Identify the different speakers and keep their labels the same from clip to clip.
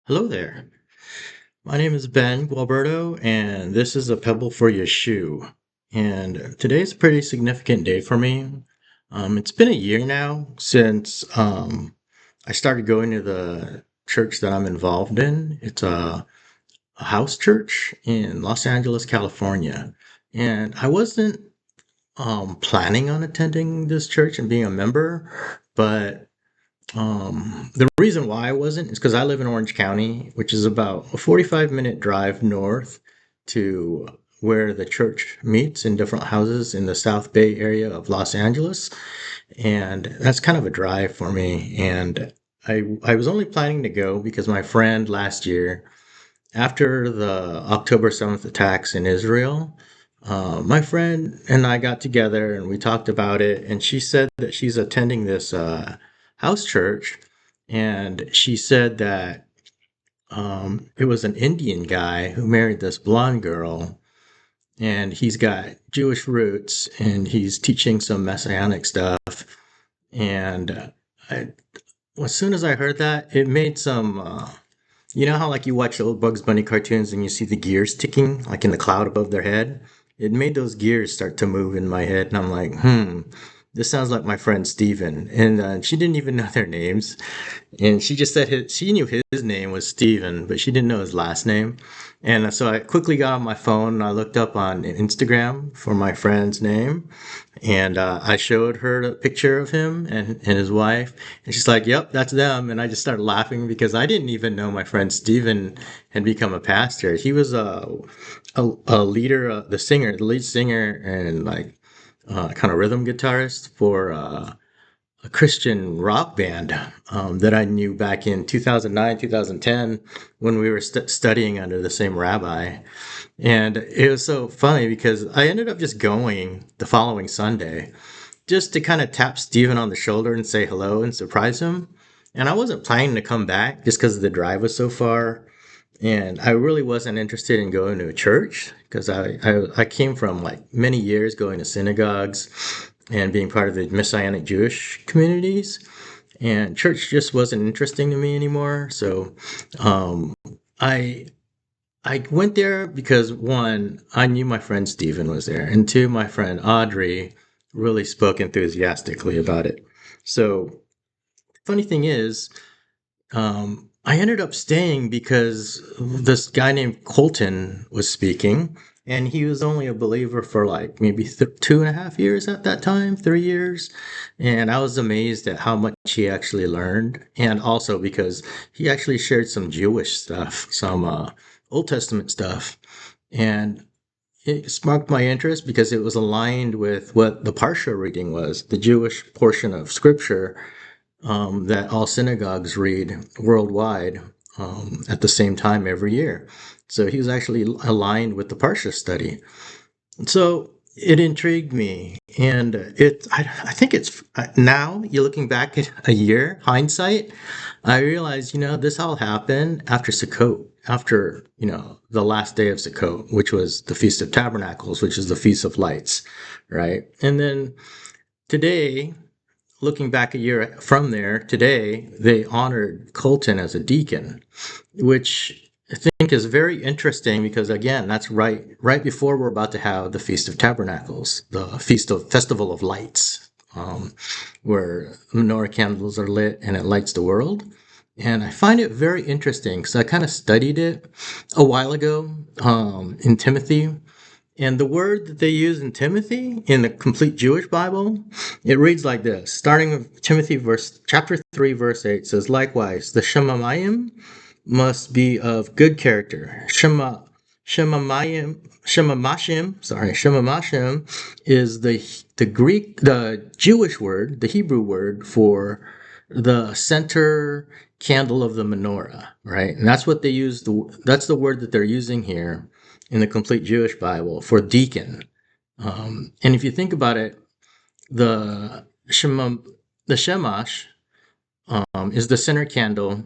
Speaker 1: Hello there. My name is Ben Gualberto, and this is a pebble for your shoe. And today's a pretty significant day for me. It's been a year now since I started going to the church that I'm involved in. It's a house church in Los Angeles, California. And I wasn't planning on attending this church and being a member, but the reason why I wasn't is because I live in Orange County, which is about a 45-minute drive north to where the church meets in different houses in the South Bay area of Los Angeles. And that's kind of a drive for me. And I was only planning to go because my friend last year, after the October 7th attacks in Israel, my friend and I got together and we talked about it. And she said that she's attending this house church. And she said that it was an Indian guy who married this blonde girl. And he's got Jewish roots and he's teaching some messianic stuff. And I, as soon as I heard that, it made some. You know how like you watch the old Bugs Bunny cartoons and you see the gears ticking like in the cloud above their head? It made those gears start to move in my head and I'm like, this sounds like my friend Steven. And she didn't even know their names. And she just said she knew his name was Steven, but she didn't know his last name. And so I quickly got on my phone and I looked up on Instagram for my friend's name. And I showed her a picture of him and his wife. And she's like, yep, that's them. And I just started laughing because I didn't even know my friend Steven had become a pastor. He was a leader, the lead singer, and like kind of rhythm guitarist for a Christian rock band that I knew back in 2009, 2010 when we were studying under the same rabbi. And it was so funny because I ended up just going the following Sunday just to kind of tap Steven on the shoulder and say hello and surprise him. And I wasn't planning to come back just because the drive was so far. And I really wasn't interested in going to a church because I came from like many years going to synagogues and being part of the Messianic Jewish communities. And church just wasn't interesting to me anymore. So um, I I went there because one, I knew my friend Steven was there, and two, my friend Audrey really spoke enthusiastically about it. So funny thing is, I ended up staying because this guy named Colton was speaking, and he was only a believer for like maybe 2.5 years at that time, 3 years. And I was amazed at how much he actually learned. And also because he actually shared some Jewish stuff, some Old Testament stuff. And it sparked my interest because it was aligned with what the Parsha reading was, the Jewish portion of scripture that all synagogues read worldwide at the same time every year. So he was actually aligned with the Parsha study. So it intrigued me, and I think it's now you're looking back at a year hindsight. I realized, this all happened after Sukkot, after the last day of Sukkot, which was the Feast of Tabernacles, which is the Feast of Lights, right? And then today, looking back a year from there, today they honored Colton as a deacon, which I think is very interesting because again, that's right before we're about to have the Feast of Tabernacles, the Festival of Lights, where menorah candles are lit and it lights the world. And I find it very interesting because I kind of studied it a while ago in Timothy. And the word that they use in Timothy in the complete Jewish Bible, it reads like this. Starting with Timothy chapter 3, verse 8 says, likewise, the Shemamayim must be of good character. Shemamashim is the Jewish word, the Hebrew word for the center candle of the menorah, right? And that's what they use. That's the word that they're using here in the complete Jewish Bible for deacon. And if you think about it, the Shemash is the center candle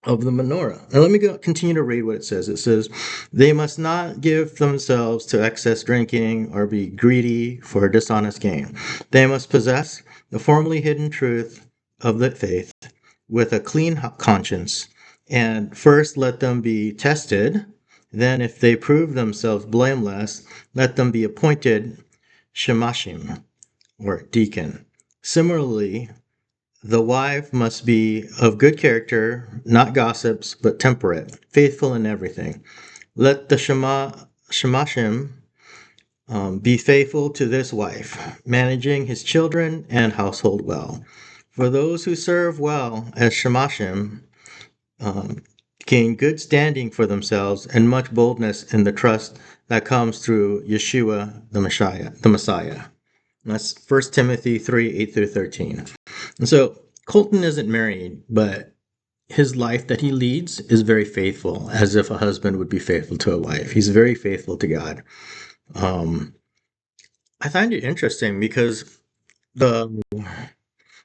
Speaker 1: of the menorah. Now let me continue to read what it says. It says, they must not give themselves to excess drinking or be greedy for dishonest gain. They must possess the formerly hidden truth of the faith with a clean conscience And first let them be tested. Then, if they prove themselves blameless, let them be appointed Shammashim, or deacon. Similarly, the wife must be of good character, not gossips, but temperate, faithful in everything. Let the Shammashim be faithful to this wife, managing his children and household well. For those who serve well as Shammashim gain good standing for themselves and much boldness in the trust that comes through Yeshua the Messiah. And that's 1 Timothy 3, 8 through 13. And so Colton isn't married, but his life that he leads is very faithful, as if a husband would be faithful to a wife. He's very faithful to God. I find it interesting because the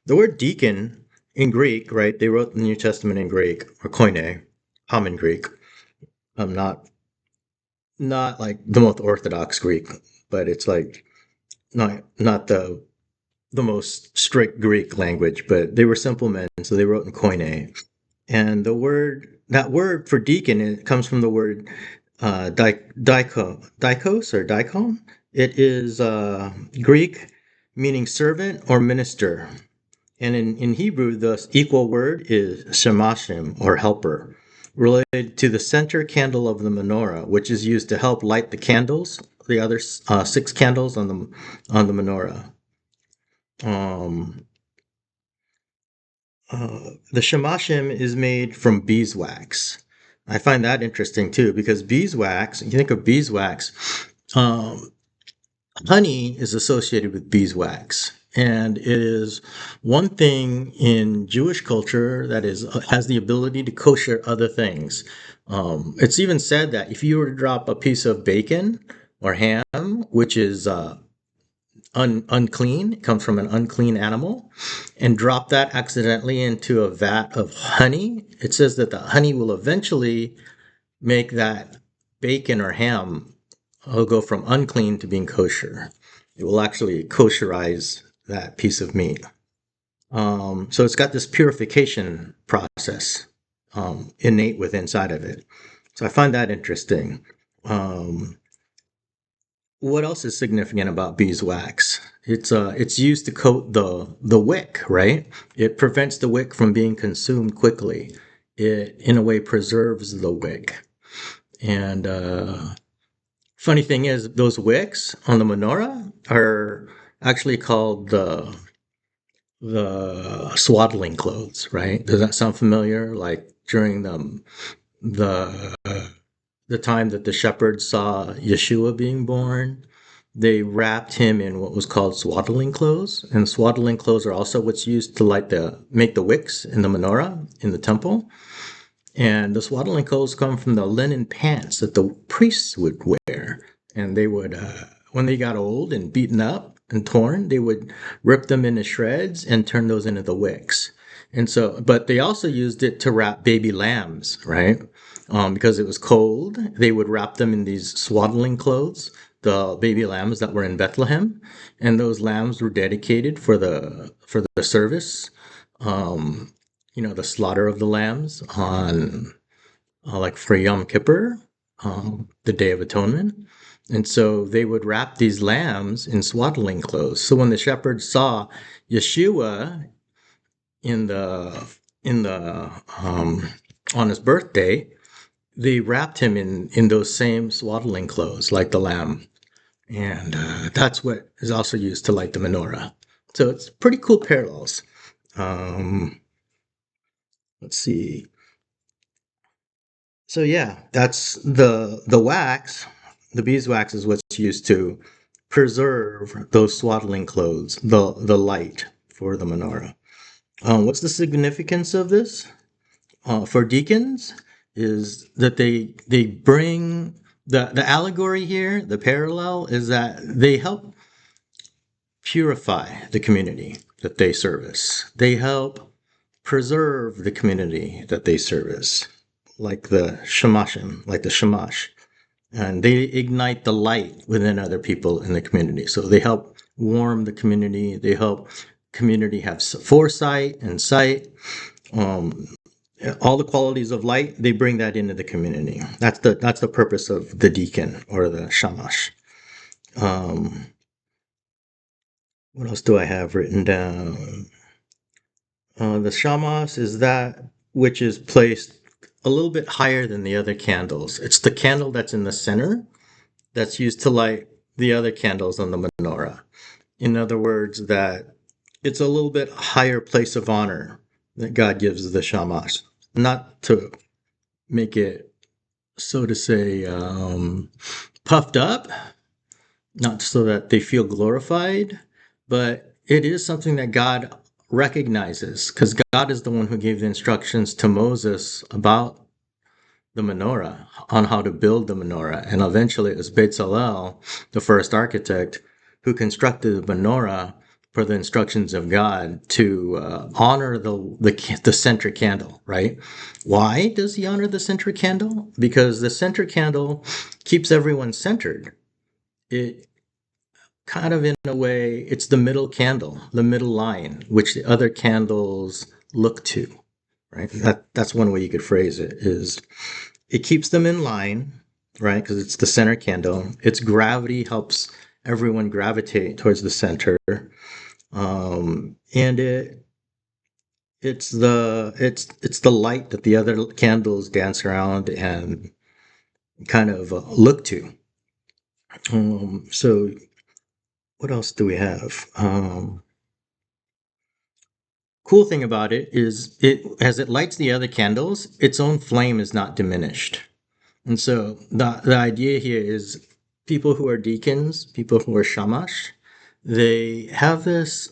Speaker 1: the word deacon in Greek, right? They wrote the New Testament in Greek, or koine, common Greek. Not like the most orthodox Greek, but it's like not the most strict Greek language, but they were simple men, so they wrote in koine. And that word for deacon, it comes from the word dikos or dikon. It is Greek meaning servant or minister. And in Hebrew, the equal word is Shammashim, or helper, related to the center candle of the menorah, which is used to help light the candles, the other 6 candles on the menorah. The Shammashim is made from beeswax. I find that interesting too, because beeswax, you think of beeswax, honey is associated with beeswax. And it is one thing in Jewish culture that has the ability to kosher other things. It's even said that if you were to drop a piece of bacon or ham, which is unclean, it comes from an unclean animal, and drop that accidentally into a vat of honey, it says that the honey will eventually make that bacon or ham go from unclean to being kosher. It will actually kosherize that piece of meat. So it's got this purification process innate within inside of it. So I find that interesting. What else is significant about beeswax? It's used to coat the wick, right? It prevents the wick from being consumed quickly. It, in a way, preserves the wick. And funny thing is, those wicks on the menorah are actually called the swaddling clothes, right? Does that sound familiar? Like during the the time that the shepherds saw Yeshua being born, they wrapped him in what was called swaddling clothes. And swaddling clothes are also what's used to make the wicks in the menorah in the temple. And the swaddling clothes come from the linen pants that the priests would wear. And they would, when they got old and beaten up and torn, they would rip them into shreds and turn those into the wicks. And so, but they also used it to wrap baby lambs, right? Because it was cold, they would wrap them in these swaddling clothes, the baby lambs that were in Bethlehem, and those lambs were dedicated for the service. The slaughter of the lambs on like for Yom Kippur, the Day of Atonement. And so they would wrap these lambs in swaddling clothes. So when the shepherds saw Yeshua in the on his birthday, they wrapped him in those same swaddling clothes, like the lamb. And that's what is also used to light the menorah. So it's pretty cool parallels. Let's see. So yeah, that's the wax. The beeswax is what's used to preserve those swaddling clothes, the light for the menorah. What's the significance of this for deacons? Is that they bring the allegory here. The parallel is that they help purify the community that they service. They help preserve the community that they service, like the Shammashim, like the Shamash. And they ignite the light within other people in the community. So they help warm the community. They help community have foresight and sight. all the qualities of light, they bring that into the community. That's the purpose of the deacon or the shamash. Um, what else do I have written down? The shamash is that which is placed a little bit higher than the other candles. It's the candle that's in the center that's used to light the other candles on the menorah. In other words, that it's a little bit higher place of honor that God gives the shamash, not to make it, so to say, puffed up, not so that they feel glorified, but it is something that God recognizes because God is the one who gave the instructions to Moses about the menorah, on how to build the menorah. And eventually it was Bezalel, the first architect, who constructed the menorah per the instructions of God to honor the center candle, right? Why does he honor the center candle? Because the center candle keeps everyone centered. It kind of, in a way, it's the middle candle, the middle line, which the other candles look to, right? That's one way you could phrase it, is it keeps them in line, right? Because it's the center candle. Its gravity helps everyone gravitate towards the center, and it's the light that the other candles dance around and kind of look to. So what else do we have? Cool thing about it is it as it lights the other candles, its own flame is not diminished. And so the idea here is people who are deacons, people who are shamash, they have this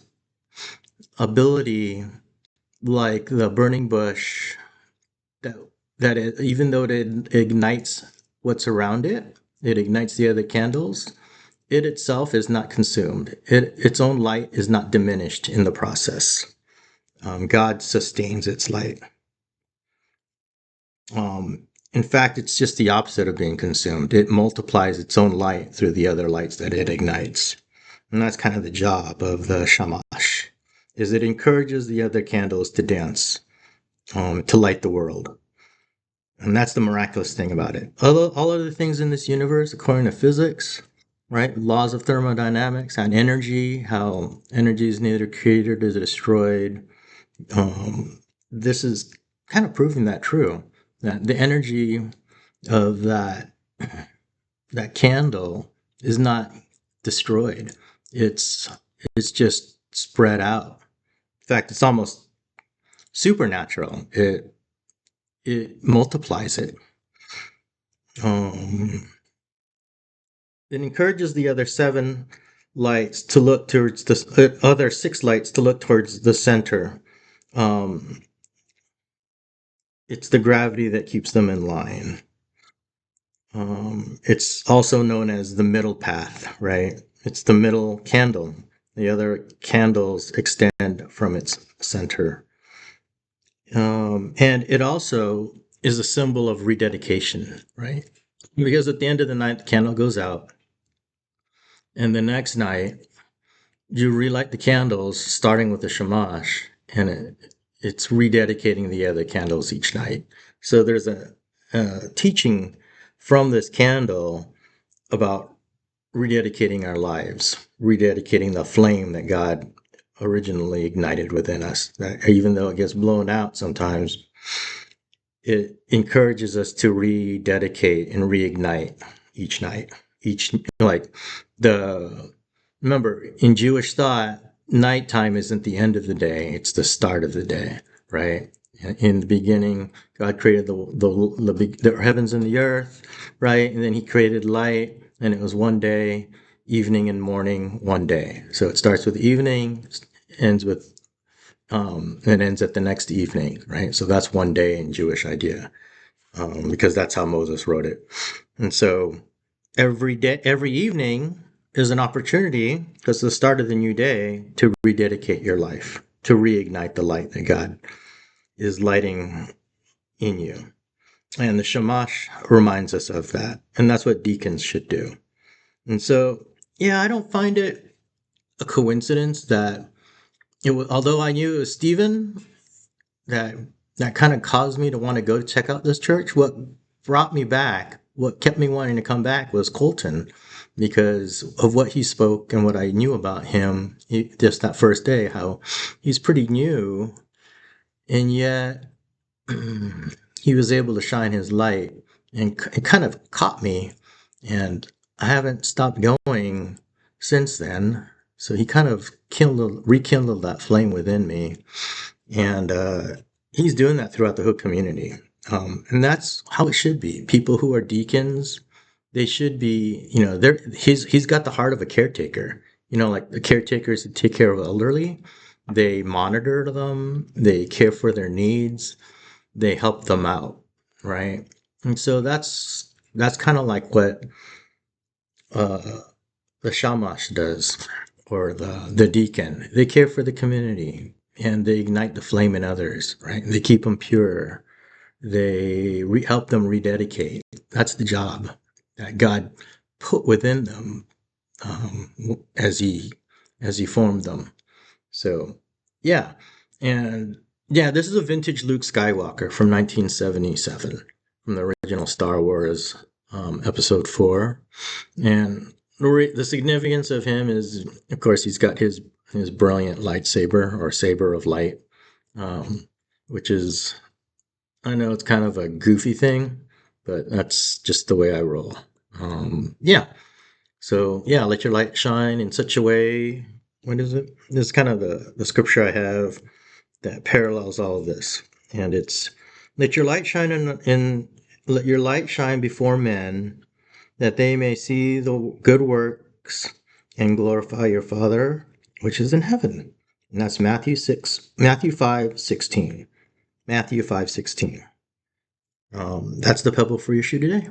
Speaker 1: ability, like the burning bush, that even though it ignites what's around it, it ignites the other candles. It itself is not consumed. Its own light is not diminished in the process. God sustains its light. In fact, it's just the opposite of being consumed. It multiplies its own light through the other lights that it ignites. And that's kind of the job of the shamash, is it encourages the other candles to dance, to light the world. And that's the miraculous thing about it. All other things in this universe, according to physics, right? Laws of thermodynamics and how energy is neither created nor destroyed. This is kind of proving that true. That the energy of that candle is not destroyed. It's it's just spread out. In fact, it's almost supernatural. It multiplies it. Um, it encourages the other seven lights to look towards the other six lights to look towards the center. Um, it's the gravity that keeps them in line. It's also known as the middle path, right? It's the middle candle. The other candles extend from its center. And it also is a symbol of rededication, right? Because at the end of the night, the candle goes out. And the next night, you relight the candles, starting with the shamash, and it's rededicating the other candles each night. So there's a teaching from this candle about rededicating our lives, rededicating the flame that God originally ignited within us. That even though it gets blown out sometimes, it encourages us to rededicate and reignite each night. Each, like, the remember, in Jewish thought, nighttime isn't the end of the day; it's the start of the day, right? In the beginning, God created the heavens and the earth, right? And then He created light, and it was one day, evening and morning, one day. So it starts with evening, ends with and ends at the next evening, right? So that's one day in Jewish idea, because that's how Moses wrote it. And so every day, every evening is an opportunity, because the start of the new day, to rededicate your life, to reignite the light that God is lighting in you. And the Shamash reminds us of that. And that's what deacons should do. And so, yeah, I don't find it a coincidence that although I knew it was Stephen that that kind of caused me to want to go check out this church. What brought me back, what kept me wanting to come back was Colton because of what he spoke and what I knew about him just that first day, how he's pretty new and yet he was able to shine his light and it kind of caught me. And I haven't stopped going since then. So he kind of rekindled that flame within me. And he's doing that throughout the Hood community. And that's how it should be. People who are deacons, they should be, he's got the heart of a caretaker. Like the caretakers that take care of elderly, they monitor them, they care for their needs, they help them out, right? And so that's kind of like what uh, the shamash does, or the deacon. They care for the community and they ignite the flame in others, right? They keep them pure. They help them rededicate. That's the job that God put within them um, as he formed them. So yeah, and yeah, this is a vintage Luke Skywalker from 1977 from the original Star Wars Episode 4, and the significance of him is, of course, he's got his brilliant lightsaber or saber of light, um, which is, I know it's kind of a goofy thing, but that's just the way I roll. Yeah. So yeah, let your light shine in such a way. What is it? This is kind of the scripture I have that parallels all of this, and it's let your light shine let your light shine before men, that they may see the good works and glorify your Father which is in heaven. And that's Matthew 5:16. Matthew 5:16. That's the pebble for your shoe today.